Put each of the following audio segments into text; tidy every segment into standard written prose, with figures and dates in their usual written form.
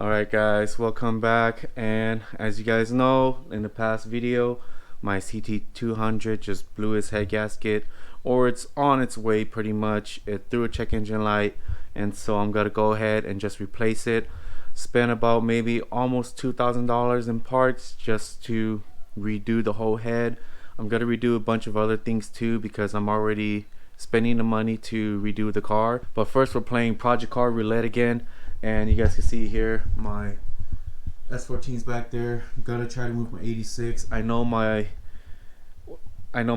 Alright guys, welcome back, and as you guys know, in the past video my CT200 just blew its head gasket, or it's on its way pretty much. It threw a check engine light, and so I'm gonna go ahead and just replace it. Spent about maybe almost $2,000 in parts just to redo the whole head. I'm gonna redo a bunch of other things too because I'm already spending the money to redo the car. But first we're playing Project Car Roulette again, and you guys can see here my S14's back there. I'm gonna try to move my 86. I know my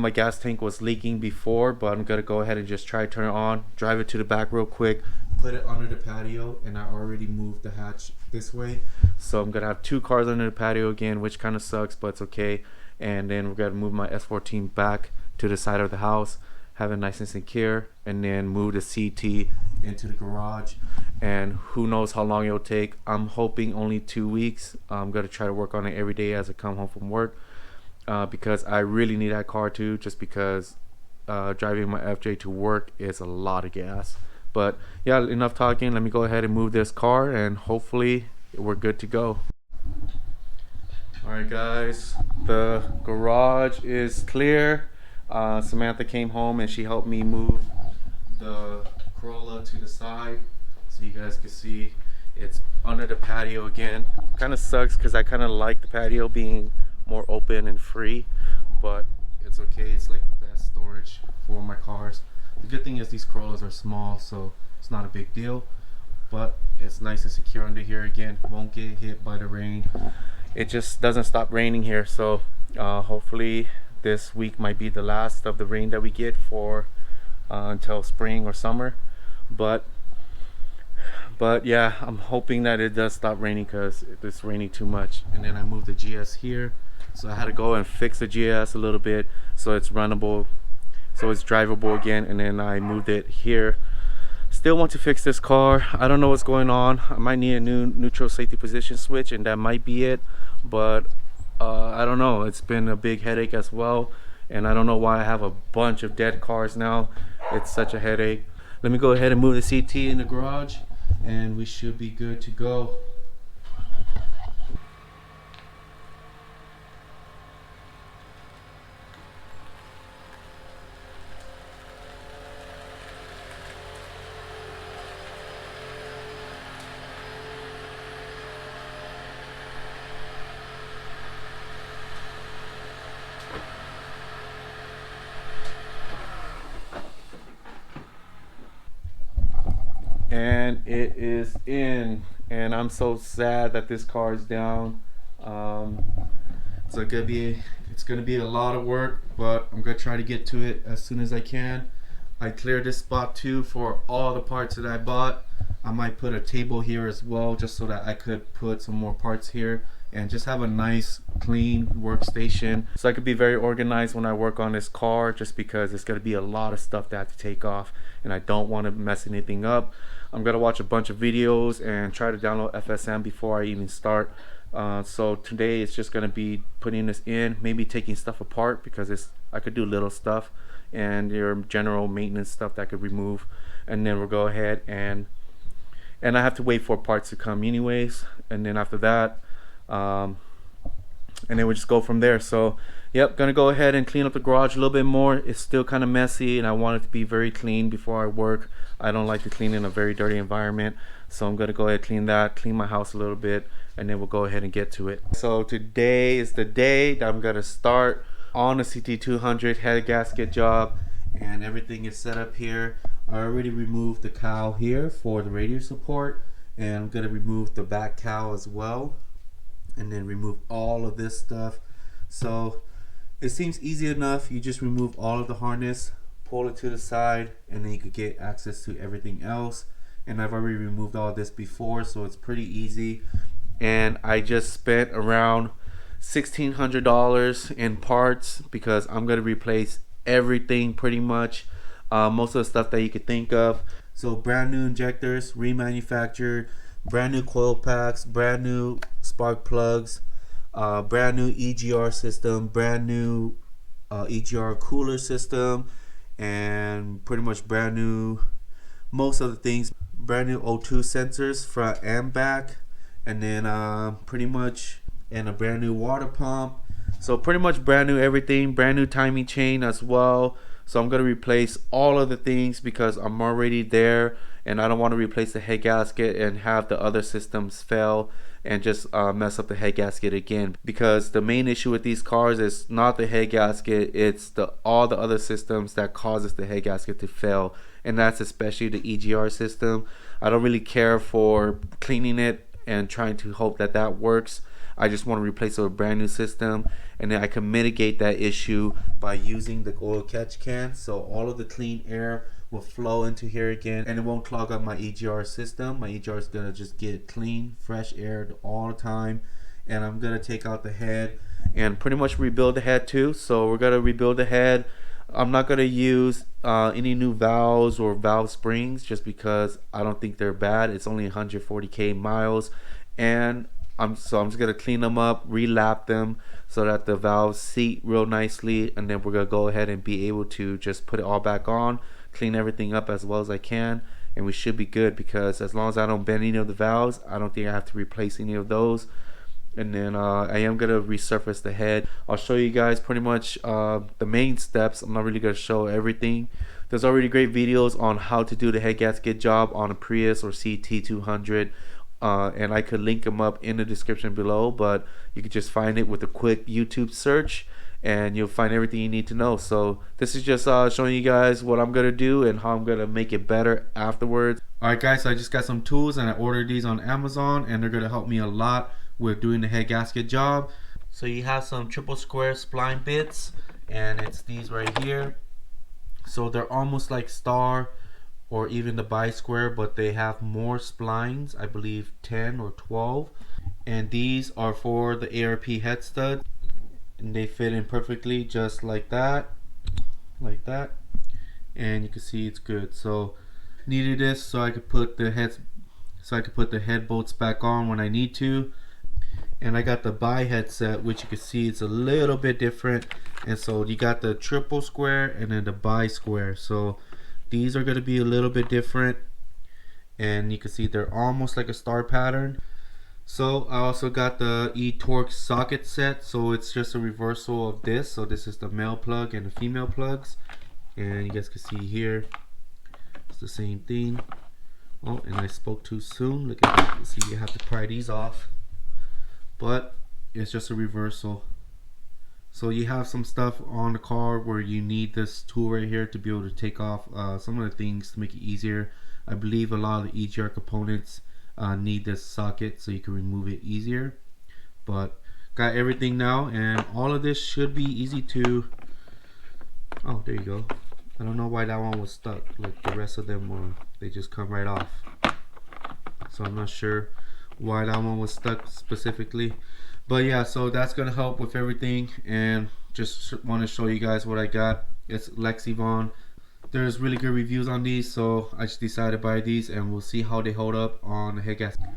gas tank was leaking before, but I'm gonna go ahead and just try to turn it on, drive it to the back real quick, put it under the patio, and I already moved the hatch this way. So I'm gonna have two cars under the patio again, which kind of sucks, but it's okay. And then we're gonna move my S14 back to the side of the house, have it nice and secure, and then move the CT into the garage. And who knows how long it'll take. I'm hoping only 2 weeks. I'm gonna try to work on it every day as I come home from work, because I really need that car too, just because driving my FJ to work is a lot of gas. But yeah, enough talking. Let me go ahead and move this car, and hopefully we're good to go. Alright guys, the garage is clear. Samantha came home and she helped me move the Corolla to the side so you guys can see it's under the patio again. Kind of sucks because I kind of like the patio being more open and free, but it's okay. It's like the best storage for my cars. The good thing is these Corollas are small, so it's not a big deal, but it's nice and secure under here again. Won't get hit by the rain. It just doesn't stop raining here, so hopefully this week might be the last of the rain that we get for until spring or summer. But yeah, I'm hoping that it does stop raining because it's raining too much. And then I moved the GS here, so I had to go and fix the GS a little bit so it's runnable, so it's drivable again. And then I moved it here. Still want to fix this car. I don't know what's going on. I might need a new neutral safety position switch, and that might be it, but I don't know. It's been a big headache as well, and I don't know why I have a bunch of dead cars now. It's such a headache. Let me go ahead and move the CT in the garage, and we should be good to go. And it is in, and I'm so sad that this car is down. So it's gonna be a lot of work, but I'm gonna try to get to it as soon as I can. I cleared this spot too for all the parts that I bought. I might put a table here as well, just so that I could put some more parts here and just have a nice clean workstation, so I could be very organized when I work on this car, just because it's going to be a lot of stuff that I have to take off and I don't want to mess anything up. I'm going to watch a bunch of videos and try to download FSM before I even start. So today it's just going to be putting this in, maybe taking stuff apart, because I could do little stuff and your general maintenance stuff that I could remove, and then we'll go ahead and I have to wait for parts to come anyways, and then after that and then we just go from there. So yep, gonna go ahead and clean up the garage a little bit more. It's still kind of messy, and I want it to be very clean before I work. I don't like to clean in a very dirty environment, so I'm gonna go ahead and clean that, clean my house a little bit, and then we'll go ahead and get to it. So today is the day that I'm gonna start on the CT200 head gasket job, and everything is set up here. I already removed the cowl here for the radiator support, and I'm gonna remove the back cowl as well, and then remove all of this stuff. So it seems easy enough. You just remove all of the harness, pull it to the side, and then you could get access to everything else. And I've already removed all this before, so it's pretty easy. And I just spent around $1,600 in parts, because I'm gonna replace everything pretty much, most of the stuff that you could think of. So brand new injectors, remanufactured, brand new coil packs, brand new spark plugs, brand new EGR system, brand new EGR cooler system, and pretty much brand new most of the things. Brand new O2 sensors front and back, and then pretty much, and a brand new water pump. So pretty much brand new everything, brand new timing chain as well. So I'm gonna replace all of the things because I'm already there, and I don't want to replace the head gasket and have the other systems fail and just mess up the head gasket again. Because the main issue with these cars is not the head gasket, it's the all the other systems that causes the head gasket to fail, and that's especially the EGR system. I don't really care for cleaning it and trying to hope that that works. I just want to replace it with a brand new system, and then I can mitigate that issue by using the oil catch can, so all of the clean air will flow into here again, and it won't clog up my EGR system. My EGR is gonna just get clean, fresh air all the time. And I'm gonna take out the head and pretty much rebuild the head too. So we're gonna rebuild the head. I'm not gonna use any new valves or valve springs just because I don't think they're bad. It's only 140k miles, and I'm just gonna clean them up, relap them so that the valves seat real nicely, and then we're gonna go ahead and be able to just put it all back on, clean everything up as well as I can, and we should be good because as long as I don't bend any of the valves, I don't think I have to replace any of those. And then I am gonna resurface the head. I'll show you guys pretty much the main steps. I'm not really gonna show everything. There's already great videos on how to do the head gasket job on a Prius or CT200, and I could link them up in the description below, but you could just find it with a quick YouTube search and you'll find everything you need to know. So this is just showing you guys what I'm gonna do and how I'm gonna make it better afterwards. Alright guys, so I just got some tools and I ordered these on Amazon, and they're gonna help me a lot with doing the head gasket job. So you have some triple square spline bits, and it's these right here. So they're almost like star or even the bi-square, but they have more splines, I believe 10 or 12. And these are for the ARP head stud, and they fit in perfectly just like that, and you can see it's good. So needed this so I could put the head bolts back on when I need to. And I got the bi headset, which you can see it's a little bit different. And so you got the triple square and then the bi square. So these are going to be a little bit different, and you can see they're almost like a star pattern. So I also got the eTorque socket set, so it's just a reversal of this. So this is the male plug and the female plugs, and you guys can see here it's the same thing. Oh, and I spoke too soon. Look at that. See, you have to pry these off, but it's just a reversal. So you have some stuff on the car where you need this tool right here to be able to take off some of the things to make it easier. I believe a lot of the EGR components need this socket so you can remove it easier. But got everything now, and all of this should be easy to... Oh, there you go. I don't know why that one was stuck. Like the rest of them were, they just come right off. So I'm not sure why that one was stuck specifically. But yeah, so that's gonna help with everything, and just want to show you guys what I got. It's Lexivon. There's really good reviews on these, so I just decided to buy these, and we'll see how they hold up on the head gasket.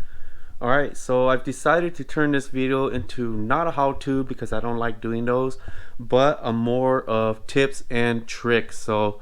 Alright, so I've decided to turn this video into not a how-to because I don't like doing those, but a more of tips and tricks. So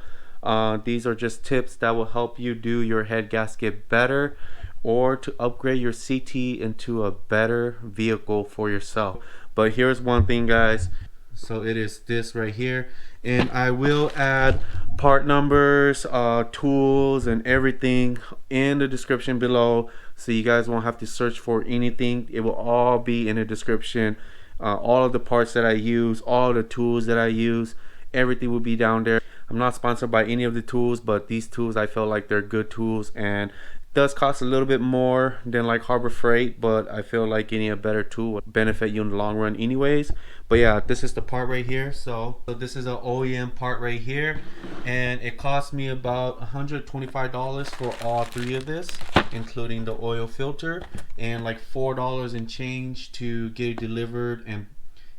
these are just tips that will help you do your head gasket better, or to upgrade your CT into a better vehicle for yourself. But here's one thing, guys. So it is this right here, and I will add part numbers, tools, and everything in the description below, so you guys won't have to search for anything. It will all be in the description. All of the parts that I use, all the tools that I use, everything will be down there. I'm not sponsored by any of the tools, but these tools, I feel like they're good tools, and does cost a little bit more than like Harbor Freight, but I feel like getting a better tool would benefit you in the long run anyways. But yeah, this is the part right here. So this is an OEM part right here, and it cost me about $125 for all three of this, including the oil filter, and like $4 and change to get it delivered,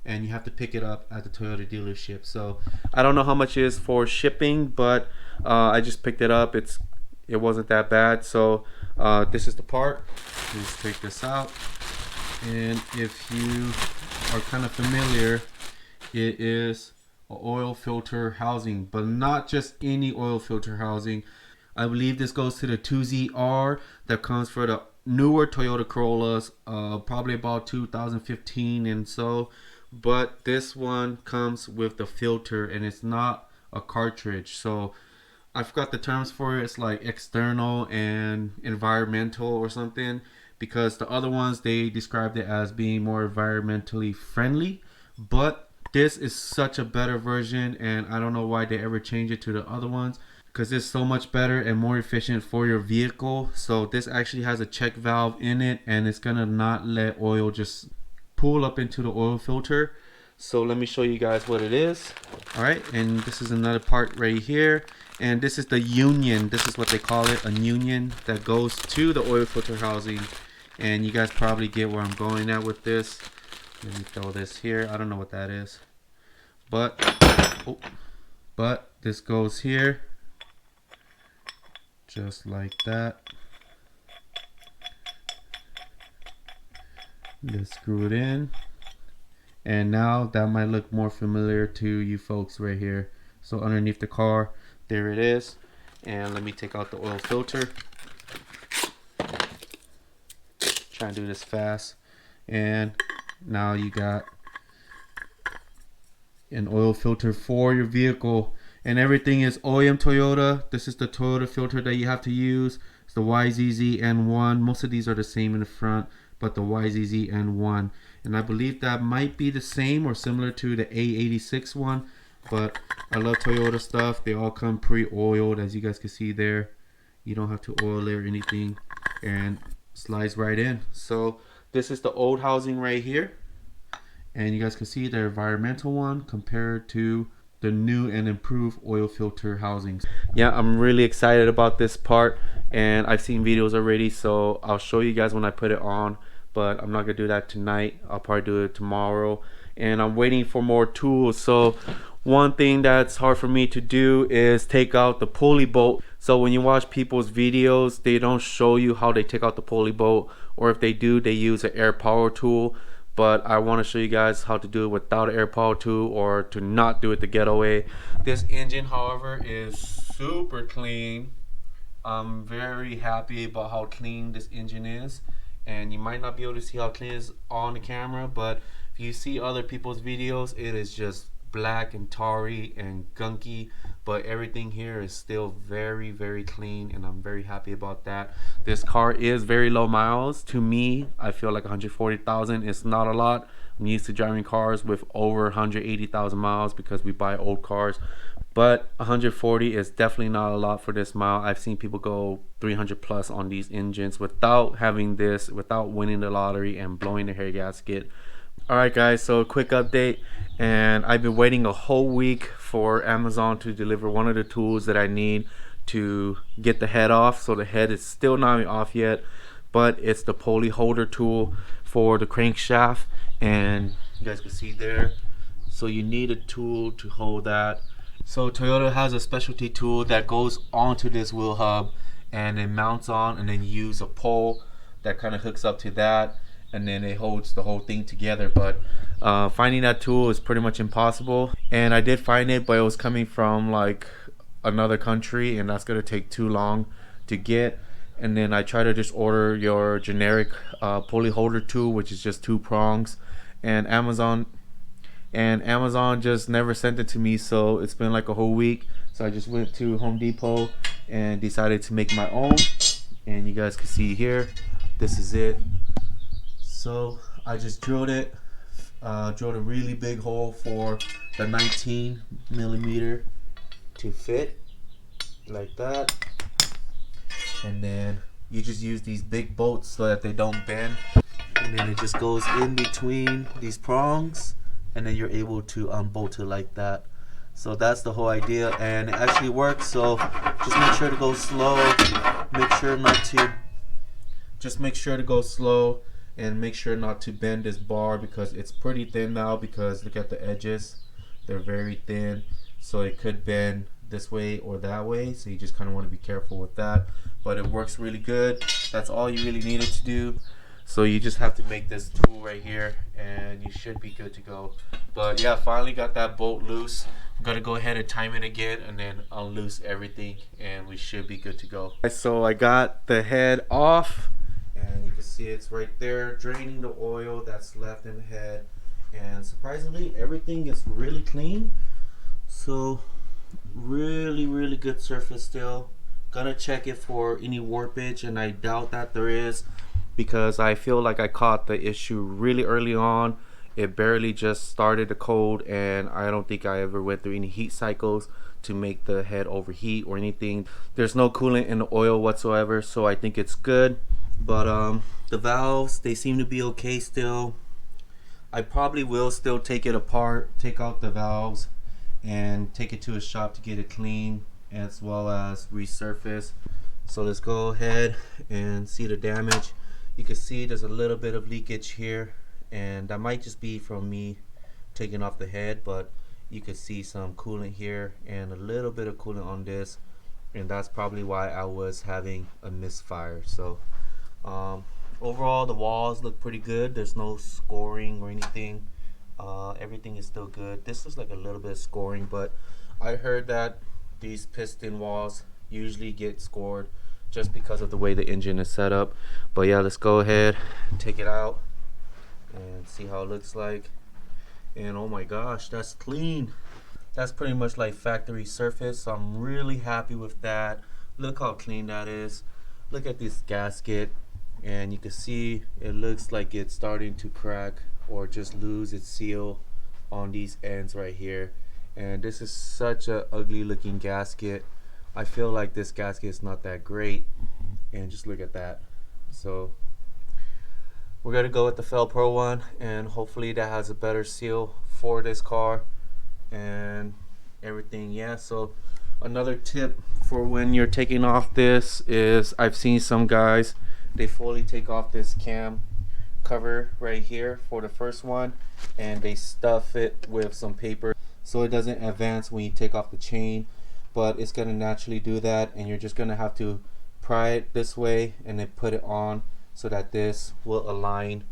and you have to pick it up at the Toyota dealership. So I don't know how much it is for shipping, but I just picked it up. It wasn't that bad. So this is the part. Let's take this out, and if you are kind of familiar, it is an oil filter housing, but not just any oil filter housing. I believe this goes to the 2ZR that comes for the newer Toyota Corollas, probably about 2015 and so, but this one comes with the filter and it's not a cartridge. So I forgot the terms for it. It's like external and environmental or something, because the other ones they described it as being more environmentally friendly, but this is such a better version, and I don't know why they ever changed it to the other ones, because it's so much better and more efficient for your vehicle. So this actually has a check valve in it, and it's gonna not let oil just pool up into the oil filter. So let me show you guys what it is. All right, and this is another part right here, and this is the union. This is what they call it, a union that goes to the oil filter housing. And you guys probably get where I'm going at with this. Let me throw this here. I don't know what that is, but this goes here just like that. Just screw it in, and now that might look more familiar to you folks right here. So underneath the car, there it is. And let me take out the oil filter. Try and do this fast. And now you got an oil filter for your vehicle, and everything is OEM Toyota. This is the Toyota filter that you have to use. It's the YZZ-N1. Most of these are the same in the front, but the YZZ-N1, and I believe that might be the same or similar to the A86 one. But I love Toyota stuff. They all come pre-oiled, as you guys can see there. You don't have to oil it or anything, and slides right in. So this is the old housing right here, and you guys can see the environmental one compared to the new and improved oil filter housings. Yeah, I'm really excited about this part, and I've seen videos already, so I'll show you guys when I put it on, but I'm not gonna do that tonight. I'll probably do it tomorrow, and I'm waiting for more tools. So one thing that's hard for me to do is take out the pulley bolt. So when you watch people's videos, they don't show you how they take out the pulley bolt, or if they do, they use an air power tool. But I want to show you guys how to do it without an air power tool, or to not do it the ghetto way. This engine, however, is super clean. I'm very happy about how clean this engine is, and you might not be able to see how clean it is on the camera, but if you see other people's videos, it is just black and tarry and gunky, but everything here is still very, very clean, and I'm very happy about that. This car is very low miles. To me, I feel like 140,000 is not a lot. I'm used to driving cars with over 180,000 miles because we buy old cars, but 140 is definitely not a lot for this mile. I've seen people go 300 plus on these engines without having this, without winning the lottery and blowing the hair gasket. Alright guys, so a quick update, and I've been waiting a whole week for Amazon to deliver one of the tools that I need to get the head off. So the head is still not off yet, but it's the pulley holder tool for the crankshaft, and you guys can see there. So you need a tool to hold that. So Toyota has a specialty tool that goes onto this wheel hub and it mounts on, and then you use a pole that kind of hooks up to that, and then it holds the whole thing together. But finding that tool is pretty much impossible, and I did find it, but it was coming from like another country, and that's gonna take too long to get. And then I tried to just order your generic pulley holder tool, which is just 2 prongs, and Amazon just never sent it to me. So it's been like a whole week, so I just went to Home Depot and decided to make my own, and you guys can see here, this is it. So I just drilled a really big hole for the 19 millimeter to fit like that, and then you just use these big bolts so that they don't bend, and then it just goes in between these prongs, and then you're able to unbolt it like that. So that's the whole idea, and it actually works. So just make sure to go slow, make sure to go slow, and make sure not to bend this bar, because it's pretty thin now, because look at the edges, they're very thin, so it could bend this way or that way, so you just kind of want to be careful with that. But it works really good. That's all you really needed to do. So you just have to make this tool right here, and you should be good to go. But yeah, finally got that bolt loose. I'm gonna go ahead and time it again, and then unloose everything, and we should be good to go. So I got the head off, and you can see it's right there draining the oil that's left in the head. And surprisingly, everything is really clean. So really good surface still. Gonna check it for any warpage, and I doubt that there is, because I feel like I caught the issue really early on. It barely just started to cold, and I don't think I ever went through any heat cycles to make the head overheat or anything. There's no coolant in the oil whatsoever, so I think it's good. But the valves, they seem to be okay still. I probably will still take it apart, take out the valves, and take it to a shop to get it clean, as well as resurface. So let's go ahead and see the damage. You can see there's a little bit of leakage here, and that might just be from me taking off the head, but you can see some coolant here and a little bit of coolant on this, and that's probably why I was having a misfire. So overall, the walls look pretty good. There's no scoring or anything. Everything is still good. This is like a little bit of scoring, but I heard that these piston walls usually get scored just because of the way the engine is set up. But yeah, let's go ahead and take it out and see how it looks like. And oh my gosh, that's clean. That's pretty much like factory surface, so I'm really happy with that. Look how clean that is. Look at this gasket, and you can see it looks like it's starting to crack or just lose its seal on these ends right here. And this is such a ugly looking gasket. I feel like this gasket is not that great, and just look at that. So we're gonna go with the FEL-PRO one, and hopefully that has a better seal for this car and everything. Yeah, so another tip for when you're taking off this is, I've seen some guys, they fully take off this cam cover right here for the first one, and they stuff it with some paper so it doesn't advance when you take off the chain. But it's gonna naturally do that, and you're just gonna have to pry it this way and then put it on so that this will align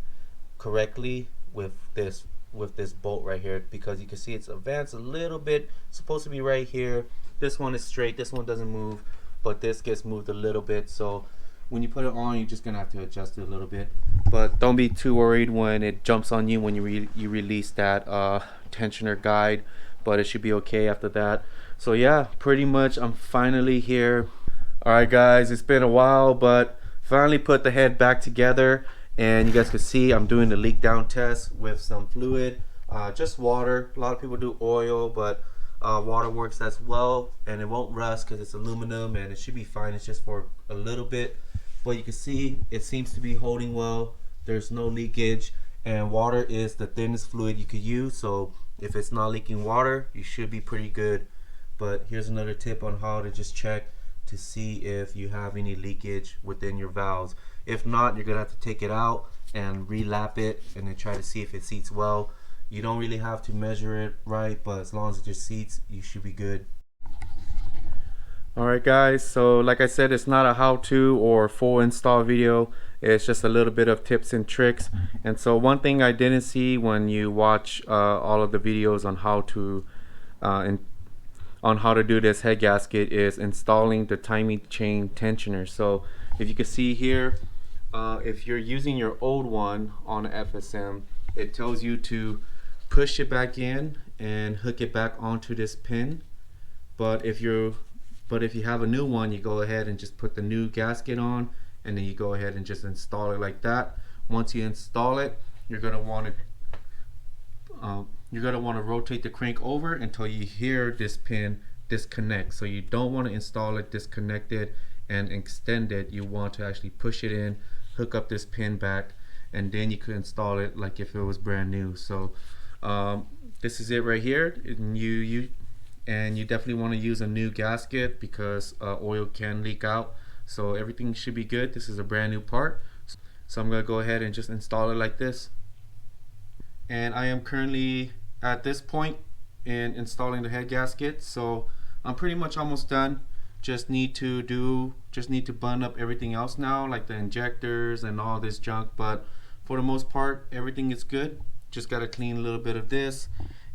correctly with this bolt right here, because you can see it's advanced a little bit. It's supposed to be right here. This one is straight, this one doesn't move, but this gets moved a little bit. So when you put it on, you're just gonna have to adjust it a little bit. But don't be too worried when it jumps on you when you release that tensioner guide, but it should be okay after that. So yeah, pretty much I'm finally here. Alright guys, it's been a while, but finally put the head back together, and you guys can see I'm doing the leak down test with some fluid, just water. A lot of people do oil, but water works as well, and it won't rust because it's aluminum, and it should be fine. It's just for a little bit, but you can see it seems to be holding well. There's no leakage, and water is the thinnest fluid you could use, so if it's not leaking water, you should be pretty good. But here's another tip on how to just check to see if you have any leakage within your valves. If not, you're gonna have to take it out and relap it and then try to see if it seats well. You don't really have to measure it right, but as long as it just seats, you should be good. Alright guys, so like I said, it's not a how-to or full install video. It's just a little bit of tips and tricks. And so one thing I didn't see when you watch all of the videos on how to do this head gasket is installing the timing chain tensioner. So if you can see here, if you're using your old one on FSM, it tells you to push it back in and hook it back onto this pin. But if you have a new one, you go ahead and just put the new gasket on, and then you go ahead and just install it like that. Once you install it, you're gonna want to rotate the crank over until you hear this pin disconnect. So you don't want to install it disconnected and extend it. You want to actually push it in, hook up this pin back, and then you could install it like if it was brand new. So this is it right here. And you definitely want to use a new gasket because oil can leak out. So everything should be good. This is a brand new part. So I'm gonna go ahead and just install it like this. And I am currently at this point in installing the head gasket, so I'm pretty much almost done. Just need to button up everything else now, like the injectors and all this junk, but for the most part everything is good. Just got to clean a little bit of this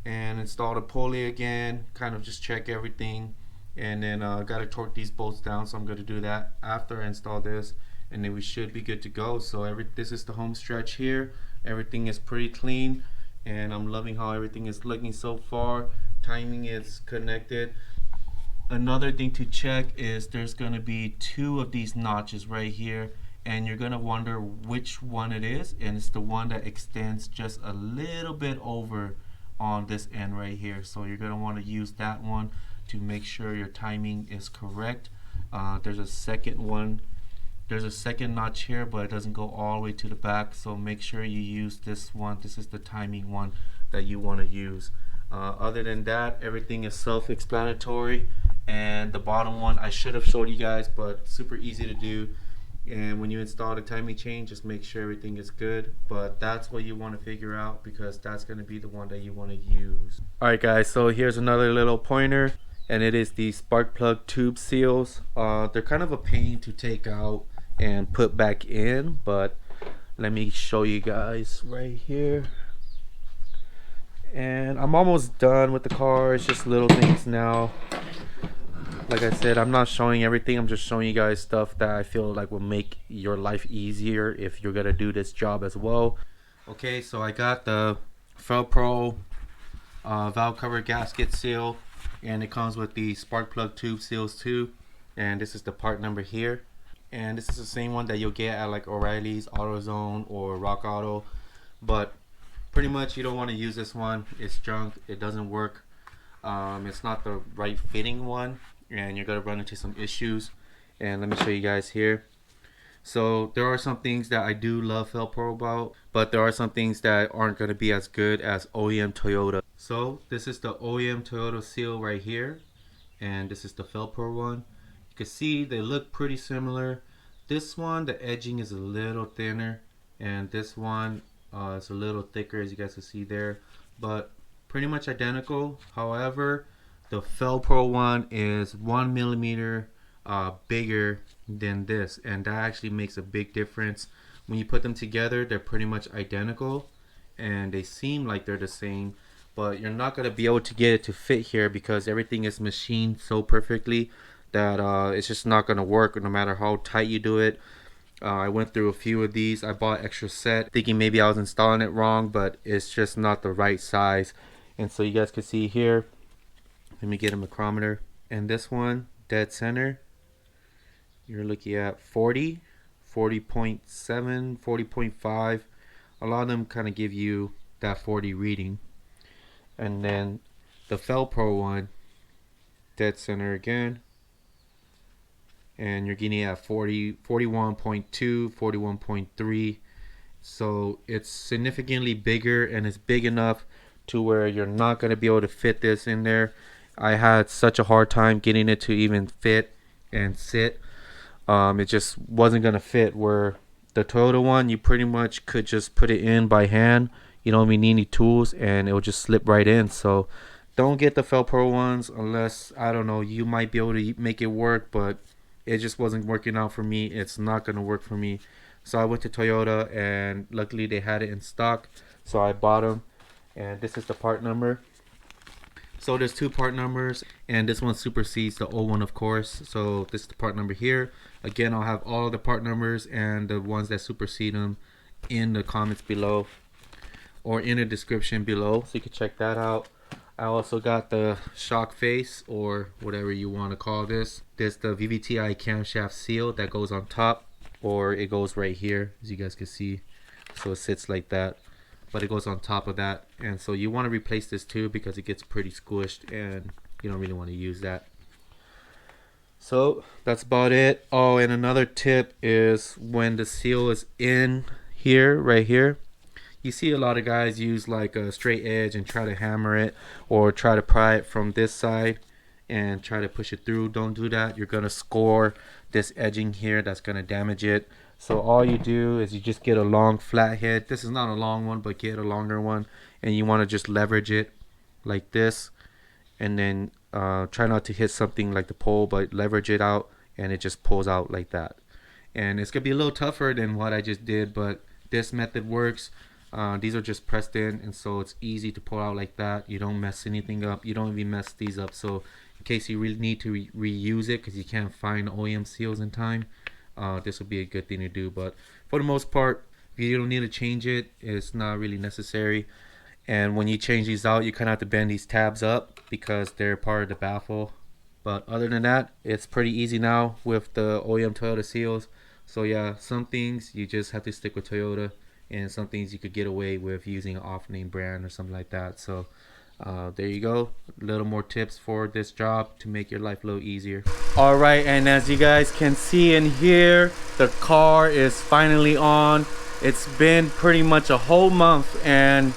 and install the pulley again, kind of just check everything, and then got to torque these bolts down, so I'm going to do that after I install this. and then we should be good to go. So this is the home stretch here. Everything is pretty clean, and I'm loving how everything is looking so far. Timing is connected. Another thing to check is there's going to be two of these notches right here, and you're going to wonder which one it is, and it's the one that extends just a little bit over on this end right here. So you're going to want to use that one to make sure your timing is correct. There's a second notch here, but it doesn't go all the way to the back, so make sure you use this one. This is the timing one that you want to use. Other than that, everything is self-explanatory. And the bottom one I should have showed you guys, but super easy to do. And when you install the timing chain, just make sure everything is good. But that's what you want to figure out, because that's going to be the one that you want to use. Alright guys, so here's another little pointer, and it is the spark plug tube seals. They're kind of a pain to take out and put back in, but let me show you guys right here. And I'm almost done with the car. It's just little things now. Like I said, I'm not showing everything. I'm just showing you guys stuff that I feel like will make your life easier if you're gonna do this job as well. Okay, so I got the FEL-PRO valve cover gasket seal, and it comes with the spark plug tube seals too. And this is the part number here. And this is the same one that you'll get at like O'Reilly's, AutoZone, or Rock Auto. But pretty much you don't want to use this one. It's junk. It doesn't work. It's not the right fitting one, and you're gonna run into some issues. And let me show you guys here. So there are some things that I do love FEL-PRO about, but there are some things that aren't gonna be as good as OEM Toyota. So this is the OEM Toyota seal right here, and this is the FEL-PRO one. You can see they look pretty similar. This one, the edging is a little thinner, and this one is a little thicker, as you guys can see there, but pretty much identical. However, the FEL-PRO one is 1 millimeter bigger than this, and that actually makes a big difference. When you put them together, they're pretty much identical, and they seem like they're the same, but you're not going to be able to get it to fit here because everything is machined so perfectly that it's just not going to work no matter how tight you do it. I went through a few of these. I bought extra set thinking maybe I was installing it wrong, but it's just not the right size. And so you guys can see here, let me get a micrometer, and this one dead center, you're looking at 40, 40.7, 40.5. A lot of them kind of give you that 40 reading. And then the FEL-PRO one, dead center again, and you're getting at 40, 41.2, 41.3. So it's significantly bigger, and it's big enough to where you're not going to be able to fit this in there. I had such a hard time getting it to even fit and sit. It just wasn't going to fit, where the Toyota one, you pretty much could just put it in by hand. You don't even need any tools, and it will just slip right in. So don't get the FEL-PRO ones unless, I don't know, you might be able to make it work, but it just wasn't working out for me. It's not going to work for me. So I went to Toyota, and luckily they had it in stock, so I bought them. And this is the part number. So there's two part numbers, and this one supersedes the old one, of course. So this is the part number here. Again, I'll have all the part numbers and the ones that supersede them in the comments below, or in the description below, so you can check that out. I also got the shock face, or whatever you want to call this. This the VVTi camshaft seal that goes on top, or it goes right here, as you guys can see. So it sits like that, but it goes on top of that. And so you want to replace this too, because it gets pretty squished and you don't really want to use that. So that's about it. Oh, and another tip is when the seal is in here, right here, you see a lot of guys use like a straight edge and try to hammer it, or try to pry it from this side and try to push it through. Don't do that. You're gonna score this edging here. That's gonna damage it. So all you do is you just get a long flat head. This is not a long one, but get a longer one, and you want to just leverage it like this, and then try not to hit something like the pole, but leverage it out, and it just pulls out like that. And it's gonna be a little tougher than what I just did, but this method works. These are just pressed in, and so it's easy to pull out like that. You don't mess anything up. You don't even mess these up. So in case you really need to reuse it because you can't find OEM seals in time, this will be a good thing to do. But for the most part, if you don't need to change it, it's not really necessary. And when you change these out, you kind of have to bend these tabs up because they're part of the baffle. But other than that, it's pretty easy now with the OEM Toyota seals. So yeah, some things you just have to stick with Toyota, and some things you could get away with using an off-name brand or something like that. So there you go, a little more tips for this job to make your life a little easier. All right, and as you guys can see in here, the car is finally on. It's been pretty much a whole month, and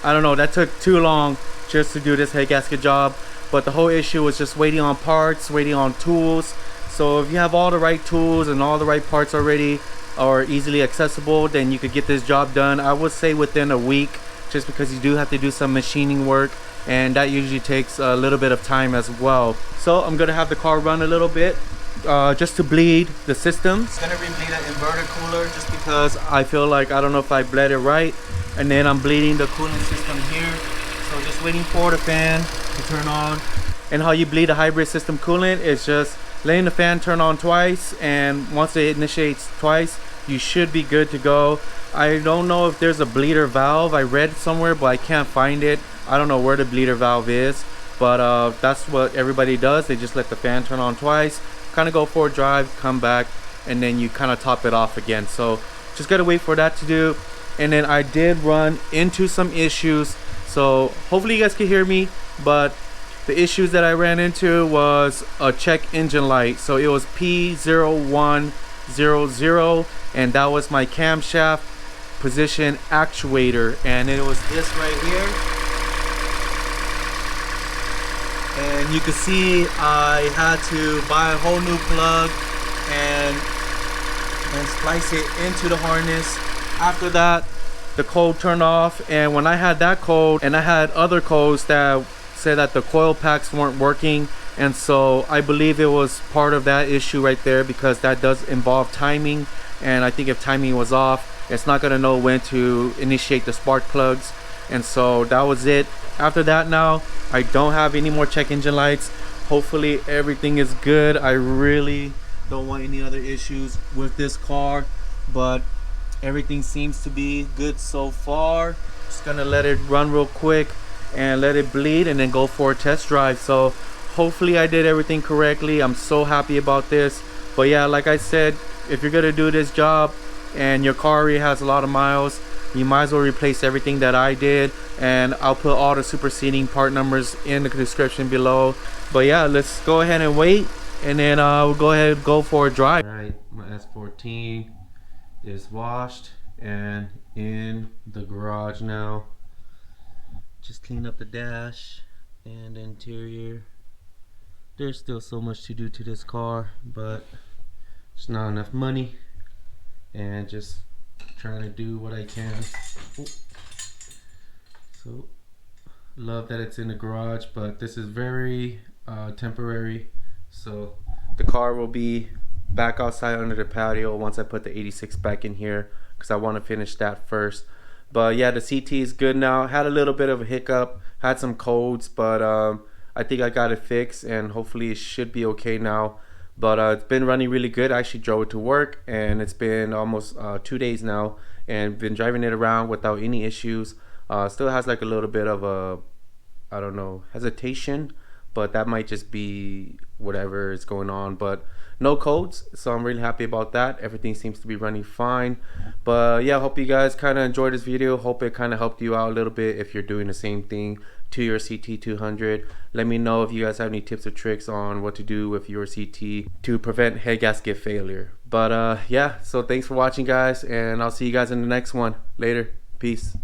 I don't know, that took too long just to do this head gasket job. But the whole issue was just waiting on parts, waiting on tools. So if you have all the right tools and all the right parts already or easily accessible, then you could get this job done. I would say within a week, just because you do have to do some machining work, and that usually takes a little bit of time as well. So I'm gonna have the car run a little bit just to bleed the system. It's gonna re-bleed an inverter cooler just because I feel like, I don't know if I bled it right. And then I'm bleeding the cooling system here. So just waiting for the fan to turn on. And how you bleed a hybrid system coolant is just letting the fan turn on twice, and once it initiates twice, you should be good to go. I don't know if there's a bleeder valve. I read somewhere, but I can't find it. I don't know where the bleeder valve is, but that's what everybody does. They just let the fan turn on twice, kind of go for a drive, come back, and then you kind of top it off again. So just gotta wait for that to do. And then I did run into some issues, so hopefully you guys can hear me, but the issues that I ran into was a check engine light. So it was P0100, and that was my camshaft position actuator, and it was this right here. And you can see I had to buy a whole new plug and splice it into the harness. After that, the code turned off, and when I had that code, and I had other codes that said that the coil packs weren't working, and so I believe it was part of that issue right there, because that does involve timing, and I think if timing was off, it's not gonna know when to initiate the spark plugs. And so that was it. After that, now I don't have any more check engine lights. Hopefully everything is good. I really don't want any other issues with this car, but everything seems to be good so far. Just gonna let it run real quick and let it bleed, and then go for a test drive. So hopefully I did everything correctly. I'm so happy about this. But yeah, like I said, if you're gonna do this job and your car already has a lot of miles, you might as well replace everything that I did, and I'll put all the superseding part numbers in the description below. But yeah, let's go ahead and wait, and then we'll go ahead and go for a drive. All right, my S14 is washed and in the garage now. Just clean up the dash and the interior. There's still so much to do to this car, but it's not enough money, and just trying to do what I can. So love that it's in the garage, but this is very temporary. So the car will be back outside under the patio once I put the 86 back in here, because I want to finish that first. But yeah, the CT is good now. Had a little bit of a hiccup, had some codes, but I think I got it fixed, and hopefully it should be okay now. But it's been running really good. I actually drove it to work, and it's been almost 2 days now, and been driving it around without any issues. Still has like a little bit of a, I don't know, hesitation, but that might just be whatever is going on. But no codes, so I'm really happy about that. Everything seems to be running fine. But yeah, hope you guys kind of enjoyed this video. Hope it kind of helped you out a little bit if you're doing the same thing to your CT200. Let me know if you guys have any tips or tricks on what to do with your CT to prevent head gasket failure. But yeah, so thanks for watching, guys, and I'll see you guys in the next one. Later. Peace.